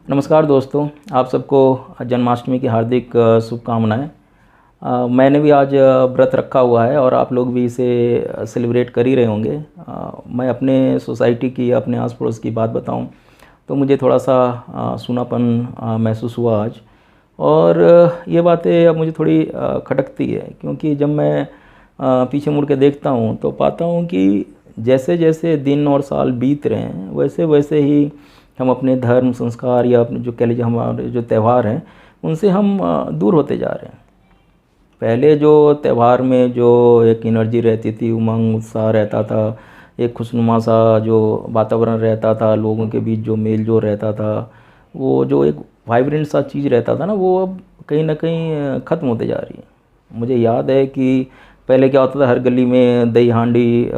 नमस्कार दोस्तों, आप सबको जन्माष्टमी की हार्दिक शुभकामनाएं। मैंने भी आज व्रत रखा हुआ है और आप लोग भी इसे सेलिब्रेट कर ही रहे होंगे। मैं अपने सोसाइटी की, अपने आस पड़ोस की बात बताऊं तो मुझे थोड़ा सा सूनापन महसूस हुआ आज। और ये बातें अब मुझे थोड़ी खटकती है, क्योंकि जब मैं पीछे मुड़ के देखता हूं तो पाता हूं कि जैसे जैसे दिन और साल बीत रहे हैं वैसे वैसे ही हम अपने धर्म संस्कार या अपने जो कह लीजिए हमारे जो त्यौहार हैं उनसे हम दूर होते जा रहे हैं। पहले जो त्यौहार में जो एक एनर्जी रहती थी, उमंग उत्साह रहता था, एक खुशनुमा सा जो वातावरण रहता था, लोगों के बीच जो मेल जोल रहता था, वो जो एक वाइब्रेंट सा चीज़ रहता था ना, वो अब कहीं ना कहीं ख़त्म होते जा रही है। मुझे याद है कि पहले क्या होता था, हर गली में दही हांडी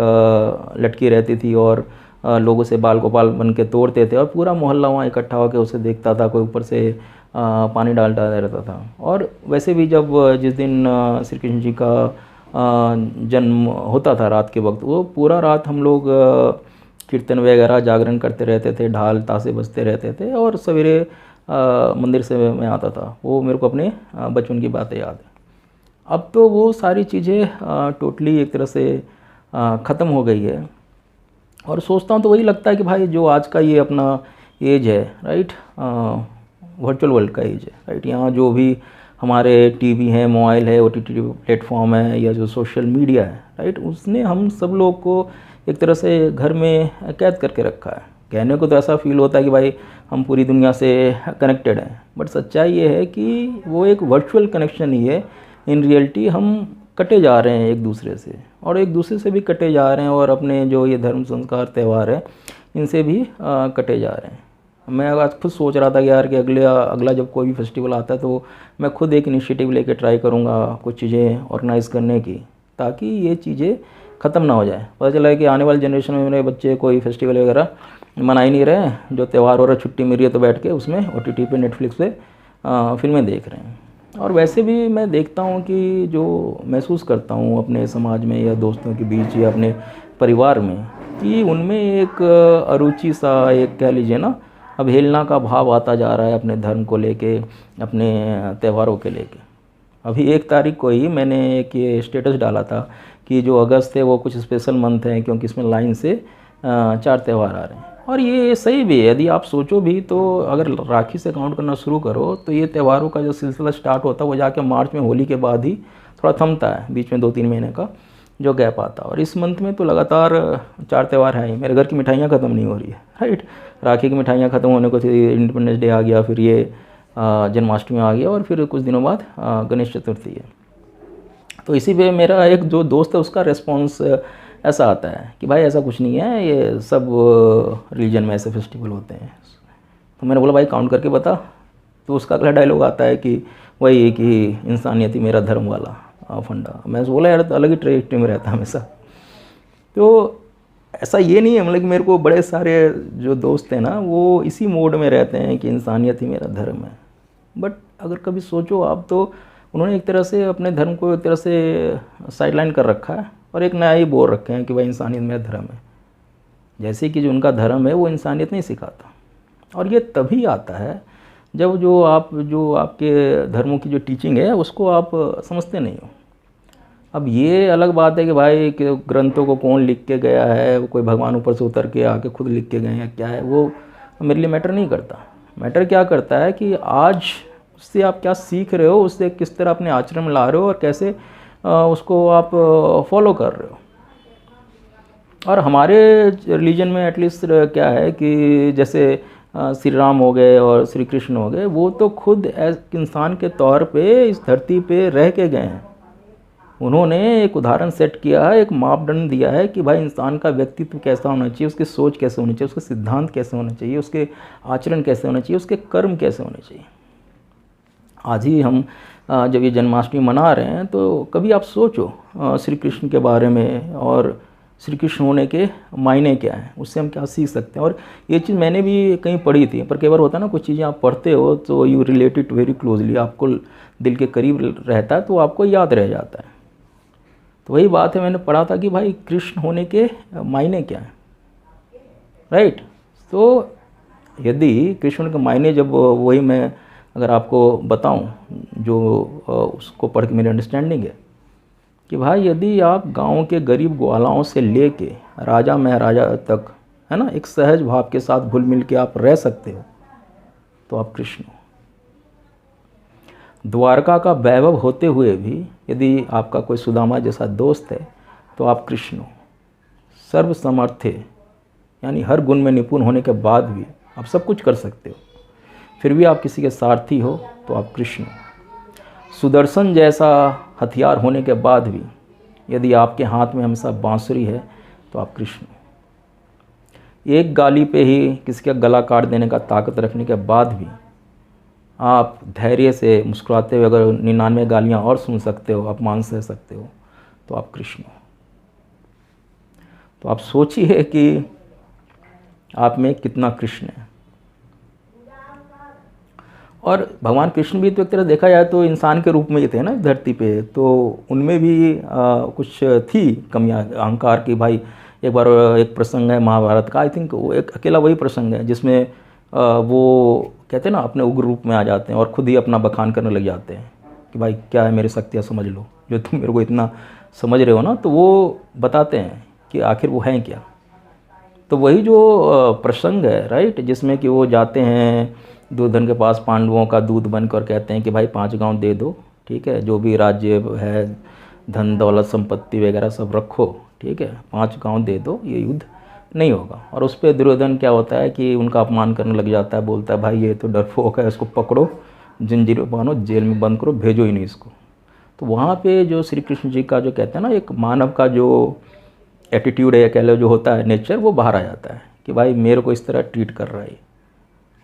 लटकी रहती थी और लोगों से बाल गोपाल बन के तोड़ते थे और पूरा मोहल्ला वहाँ इकट्ठा होकर उसे देखता था। कोई ऊपर से पानी डालता रहता था। और वैसे भी जब जिस दिन श्री कृष्ण जी का जन्म होता था रात के वक्त, वो पूरा रात हम लोग कीर्तन वगैरह जागरण करते रहते थे, ढाल ताशे बजते रहते थे और सवेरे मंदिर से मैं आता था। वो मेरे को अपने बचपन की बातें याद है। अब तो वो सारी चीज़ें टोटली एक तरह से ख़त्म हो गई है। और सोचता हूँ तो वही लगता है कि भाई जो आज का ये अपना एज है, राइट, वर्चुअल वर्ल्ड का एज है, राइट। यहाँ जो भी हमारे टीवी है, मोबाइल है, ओटीटी प्लेटफॉर्म है या जो सोशल मीडिया है, राइट, उसने हम सब लोग को एक तरह से घर में कैद करके रखा है। कहने को तो ऐसा फील होता है कि भाई हम पूरी दुनिया से कनेक्टेड हैं, बट सच्चाई ये है कि वो एक वर्चुअल कनेक्शन ही है। इन रियलिटी हम कटे जा रहे हैं एक दूसरे से, और एक दूसरे से भी कटे जा रहे हैं, और अपने जो ये धर्म संस्कार त्यौहार है इनसे भी कटे जा रहे हैं। मैं आज खुद सोच रहा था कि यार कि अगला जब कोई भी फेस्टिवल आता है तो मैं खुद एक इनिशिएटिव लेके ट्राई करूँगा कुछ चीज़ें ऑर्गेनाइज़ करने की, ताकि ये चीज़ें ख़त्म ना हो जाए। पता चला है कि आने वाली जनरेशन में मेरे बच्चे कोई फेस्टिवल वगैरह मना ही नहीं रहे हैं। जो त्यौहार हो रहा है, छुट्टी मिल रही है तो बैठ के उसमें ओटीटी पे, नेटफ्लिक्स पे फिल्में देख रहे हैं। और वैसे भी मैं देखता हूँ कि जो महसूस करता हूँ अपने समाज में या दोस्तों के बीच या अपने परिवार में, कि उनमें एक अरुचि सा, एक कह लीजिए ना, अवहेलना का भाव आता जा रहा है अपने धर्म को लेके, अपने त्योहारों के लेके। अभी 1 तारीख को ही मैंने एक ये स्टेटस डाला था कि जो अगस्त है वो कुछ स्पेशल मंथ है, क्योंकि इसमें लाइन से 4 त्यौहार आ रहे हैं। और ये सही भी है, यदि आप सोचो भी तो अगर राखी से काउंट करना शुरू करो तो ये त्योहारों का जो सिलसिला स्टार्ट होता है वो जाके मार्च में होली के बाद ही थोड़ा थमता है, बीच में 2-3 महीने का जो गैप आता है। और इस मंथ में तो लगातार 4 त्यौहार हैं ही। मेरे घर की मिठाइयाँ ख़त्म नहीं हो रही है, राइट। राखी की मिठाइयाँ ख़त्म होने को थी, इंडिपेंडेंस डे आ गया, फिर ये जन्माष्टमी आ गया, और फिर कुछ दिनों बाद गणेश चतुर्थी है। तो इसी पे मेरा एक जो दोस्त है उसका रिस्पॉन्स ऐसा आता है कि भाई ऐसा कुछ नहीं है, ये सब रिलीजन में ऐसे फेस्टिवल होते हैं। तो मैंने बोला भाई काउंट करके बता। तो उसका अगला डायलॉग आता है कि वही कि इंसानियत ही मेरा धर्म वाला फंडा। मैं बोला यार तो अलग ही ट्रेजेक्टरी में रहता है हमेशा। तो ऐसा ये नहीं है, मतलब कि मेरे को बड़े सारे जो दोस्त हैं ना वो इसी मोड में रहते हैं कि इंसानियत ही मेरा धर्म है। बट अगर कभी सोचो आप तो उन्होंने एक तरह से अपने धर्म को एक तरह से साइडलाइन कर रखा है और एक नया ही बोल रखे हैं कि भाई इंसानियत मेरा धर्म है। जैसे कि जो उनका धर्म है वो इंसानियत नहीं सिखाता। और ये तभी आता है जब जो आपके धर्मों की जो टीचिंग है उसको आप समझते नहीं हो। अब ये अलग बात है कि भाई कि ग्रंथों को कौन लिख के गया है, वो कोई भगवान ऊपर से उतर के आके खुद लिख के गए हैं क्या है, वो मेरे लिए मैटर नहीं करता। मैटर क्या करता है कि आज उससे आप क्या सीख रहे हो, उससे किस तरह अपने आचरण में ला रहे हो और कैसे उसको आप फॉलो कर रहे हो। और हमारे रिलीजन में एटलीस्ट क्या है कि जैसे श्री राम हो गए और श्री कृष्ण हो गए, वो तो खुद इंसान के तौर पे इस धरती पे रह के गए हैं। उन्होंने एक उदाहरण सेट किया है, एक मापदंड दिया है कि भाई इंसान का व्यक्तित्व कैसा होना चाहिए, उसकी सोच कैसे होनी चाहिए, उसके सिद्धांत कैसे होने चाहिए, उसके आचरण कैसे होने चाहिए, उसके कर्म कैसे होने चाहिए। आज ही हम जब ये जन्माष्टमी मना रहे हैं तो कभी आप सोचो श्री कृष्ण के बारे में और श्री कृष्ण होने के मायने क्या हैं, उससे हम क्या सीख सकते हैं। और ये चीज़ मैंने भी कहीं पढ़ी थी, पर कई बार होता है ना कुछ चीज़ें आप पढ़ते हो तो you relate it very closely, आपको दिल के करीब रहता है तो आपको याद रह जाता है। तो वही बात है, मैंने पढ़ा था कि भाई कृष्ण होने के मायने क्या हैं, राइट। तो यदि कृष्ण के मायने जब वही मैं अगर आपको बताऊं जो उसको पढ़ के मेरी अंडरस्टैंडिंग है कि भाई यदि आप गांव के गरीब ग्वालाओं से लेके राजा महाराजा तक, है ना, एक सहज भाव के साथ घुल मिल के आप रह सकते हो तो आप कृष्ण हो। द्वारका का वैभव होते हुए भी यदि आपका कोई सुदामा जैसा दोस्त है तो आप कृष्ण हो। सर्वसमर्थे यानी हर गुण में निपुण होने के बाद भी आप सब कुछ कर सकते हो, फिर भी आप किसी के सारथी हो तो आप कृष्ण हो। सुदर्शन जैसा हथियार होने के बाद भी यदि आपके हाथ में हमेशा बांसुरी है तो आप कृष्ण हो। एक गाली पे ही किसी का गला काट देने का ताकत रखने के बाद भी आप धैर्य से मुस्कुराते हुए अगर 99 गालियाँ और सुन सकते हो, अपमान सह सकते हो तो आप कृष्ण हो। तो आप सोचिए कि आप में कितना कृष्ण है। और भगवान कृष्ण भी तो एक तरह देखा जाए तो इंसान के रूप में ही थे ना धरती पे, तो उनमें भी कुछ थी कमियां, अहंकार की। भाई एक बार एक प्रसंग है महाभारत का, आई थिंक वो एक अकेला वही प्रसंग है जिसमें वो कहते हैं ना अपने उग्र रूप में आ जाते हैं और खुद ही अपना बखान करने लग जाते हैं कि भाई क्या है मेरी शक्तियाँ समझ लो, जो तुम मेरे को इतना समझ रहे हो ना। तो वो बताते हैं कि आखिर वो हैं क्या। तो वही जो प्रसंग है राइट, जिसमें कि वो जाते हैं दुर्योधन के पास पांडवों का दूत बनकर, कहते हैं कि भाई 5 गांव दे दो, ठीक है, जो भी राज्य है धन दौलत संपत्ति वगैरह सब रखो, ठीक है, 5 गांव दे दो, ये युद्ध नहीं होगा। और उस पर दुर्योधन क्या होता है कि उनका अपमान करने लग जाता है, बोलता है भाई ये तो डरपोक है, इसको पकड़ो, जंजीर बांधो, जेल में बंद करो, भेजो ही नहीं इसको। तो वहाँ पे जो श्री कृष्ण जी का जो कहते हैं ना एक मानव का जो एटीट्यूड है, कह लो जो होता है नेचर, वो बाहर आ जाता है कि भाई मेरे को इस तरह ट्रीट कर रहा है।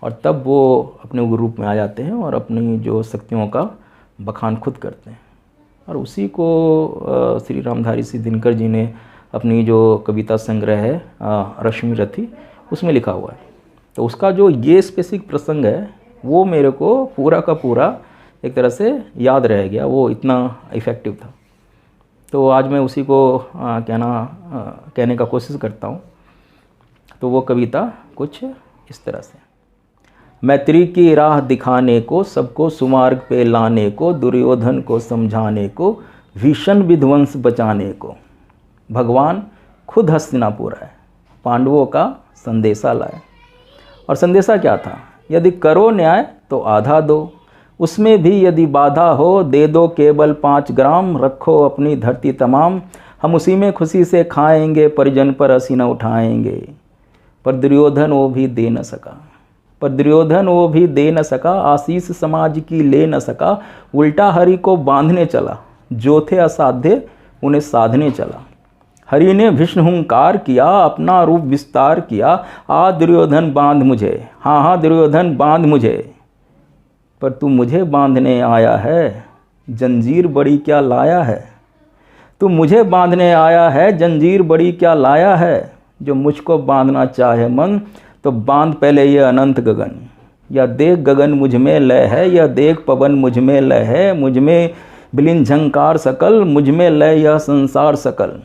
और तब वो अपने उग्र रूप में आ जाते हैं और अपनी जो शक्तियों का बखान खुद करते हैं। और उसी को श्री रामधारी सिंह दिनकर जी ने अपनी जो कविता संग्रह है रश्मि रथी उसमें लिखा हुआ है। तो उसका जो ये स्पेसिफिक प्रसंग है वो मेरे को पूरा का पूरा एक तरह से याद रह गया, वो इतना इफ़ेक्टिव था। तो आज मैं उसी को कहने का कोशिश करता हूँ। तो वो कविता कुछ इस तरह से, मैत्री की राह दिखाने को, सबको सुमार्ग पे लाने को, दुर्योधन को समझाने को, भीषण विध्वंस बचाने को, भगवान खुद हस्तिनापुर आए, पांडवों का संदेशा लाए। और संदेशा क्या था, यदि करो न्याय तो आधा दो, उसमें भी यदि बाधा हो दे दो केवल 5 ग्राम, रखो अपनी धरती तमाम, हम उसी में खुशी से खाएंगे, परिजन पर हंसी न उठाएंगे। पर दुर्योधन वो भी दे न सका, पर दुर्योधन वो भी दे न सका, आशीष समाज की ले न सका, उल्टा हरि को बांधने चला, जो थे असाध्य उन्हें साधने चला। हरि ने भीष्ण हुंकार किया, अपना रूप विस्तार किया, आ दुर्योधन बांध मुझे, हाँ हाँ दुर्योधन बांध मुझे। पर तू मुझे बांधने आया है, जंजीर बड़ी क्या लाया है, तू मुझे बांधने आया है, जंजीर बड़ी क्या लाया है। जो मुझको बांधना चाहे मन तो बांध पहले ये अनंत गगन, या देख गगन मुझ में लय है, या देख पवन मुझ में लय है, मुझ में बिलिन झंकार सकल, मुझ में लय यह संसार सकल।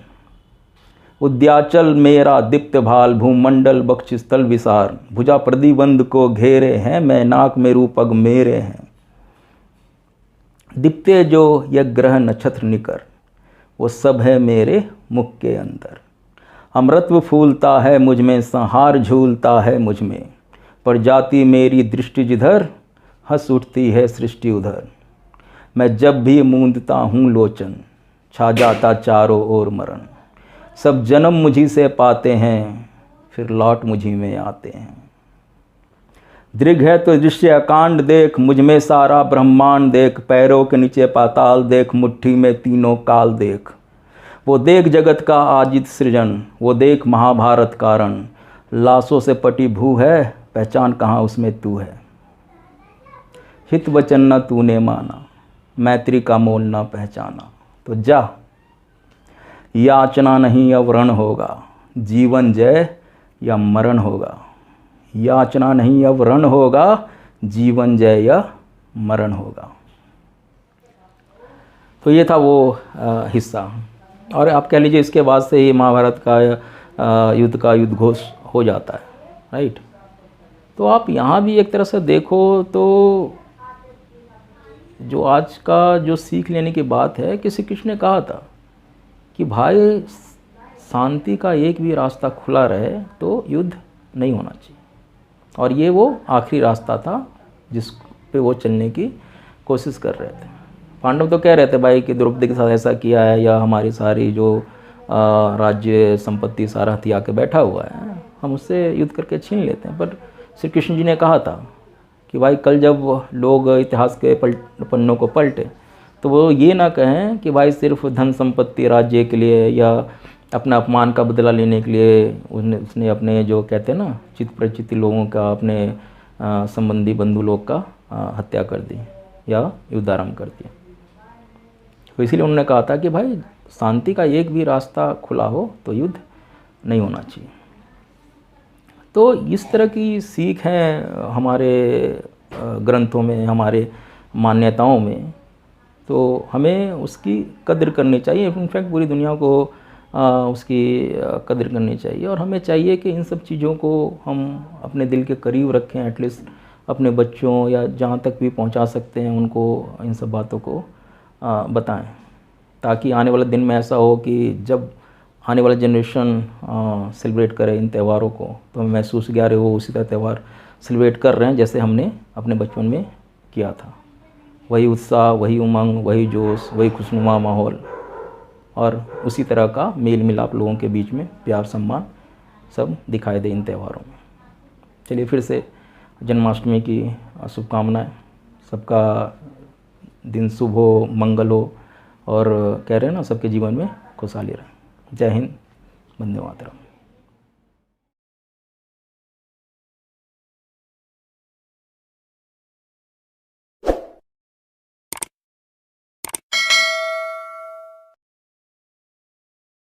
उद्याचल मेरा दीप्त भाल, भूमंडल बक्षस्थल विसार, भुजा प्रतिबंध को घेरे हैं, मैं नाक में रूपग मेरे हैं। दीप्ते जो यह ग्रह नक्षत्र निकर, वो सब है मेरे मुख के अंदर। अमृतत्व फूलता है मुझ में, संहार झूलता है मुझ में, पर जाती मेरी दृष्टि जिधर, हंस उठती है सृष्टि उधर। मैं जब भी मूंदता हूँ लोचन, छा जाता चारों ओर मरण। सब जन्म मुझी से पाते हैं, फिर लौट मुझी में आते हैं। दृघ है तो दृश्य अकांड देख, मुझ में सारा ब्रह्मांड देख, पैरों के नीचे पाताल देख, मुट्ठी में तीनों काल देख। वो देख जगत का आजित सृजन, वो देख महाभारत कारण, लाशों से पटी भू है, पहचान कहाँ उसमें तू है। हित वचन न तूने माना, मैत्री का मोल न पहचाना। तो जा, याचना नहीं अब रण होगा, जीवन जय या मरण होगा। याचना नहीं अब रण होगा, जीवन जय या मरण होगा। तो ये था वो हिस्सा। और आप कह लीजिए इसके बाद से ही महाभारत का युद्ध घोष हो जाता है, राइट। तो आप यहाँ भी एक तरह से देखो तो जो आज का जो सीख लेने की बात है कि श्री कृष्ण ने कहा था कि भाई शांति का एक भी रास्ता खुला रहे तो युद्ध नहीं होना चाहिए, और ये वो आखिरी रास्ता था जिस पे वो चलने की कोशिश कर रहे थे। पांडव तो कह रहे थे भाई कि द्रौपदी के साथ ऐसा किया है, या हमारी सारी जो राज्य संपत्ति सारा हथिया के बैठा हुआ है, हम उससे युद्ध करके छीन लेते हैं। पर श्री कृष्ण जी ने कहा था कि भाई कल जब लोग इतिहास के पन्नों को पलटे तो वो ये ना कहें कि भाई सिर्फ धन संपत्ति राज्य के लिए या अपना अपमान का बदला लेने के लिए उसने अपने जो कहते हैं ना चित प्रचित लोगों का, अपने संबंधी बंधु लोग का हत्या कर दी या युद्ध आरंभ कर दिया। तो इसीलिए उन्होंने कहा था कि भाई शांति का एक भी रास्ता खुला हो तो युद्ध नहीं होना चाहिए। तो इस तरह की सीख है हमारे ग्रंथों में, हमारे मान्यताओं में, तो हमें उसकी कद्र करनी चाहिए। इनफैक्ट पूरी दुनिया को उसकी कद्र करनी चाहिए, और हमें चाहिए कि इन सब चीज़ों को हम अपने दिल के करीब रखें, एटलीस्ट अपने बच्चों या जहाँ तक भी पहुँचा सकते हैं उनको इन सब बातों को बताएं, ताकि आने वाले दिन में ऐसा हो कि जब आने वाला जनरेशन सेलिब्रेट करे इन त्योहारों को तो हमें महसूस किया रहे वो उसी तरह त्यौहार सेलिब्रेट कर रहे हैं जैसे हमने अपने बचपन में किया था। वही उत्साह, वही उमंग, वही जोश, वही खुशनुमा माहौल, और उसी तरह का मेल मिलाप लोगों के बीच में, प्यार सम्मान सब दिखाई दे इन त्योहारों में। चलिए फिर से जन्माष्टमी की शुभकामनाएं। सबका दिन शुभ हो, मंगल हो, और कह रहे हैं ना सबके जीवन में खुशहाली रहे। जय हिंद, वंदे मातरम।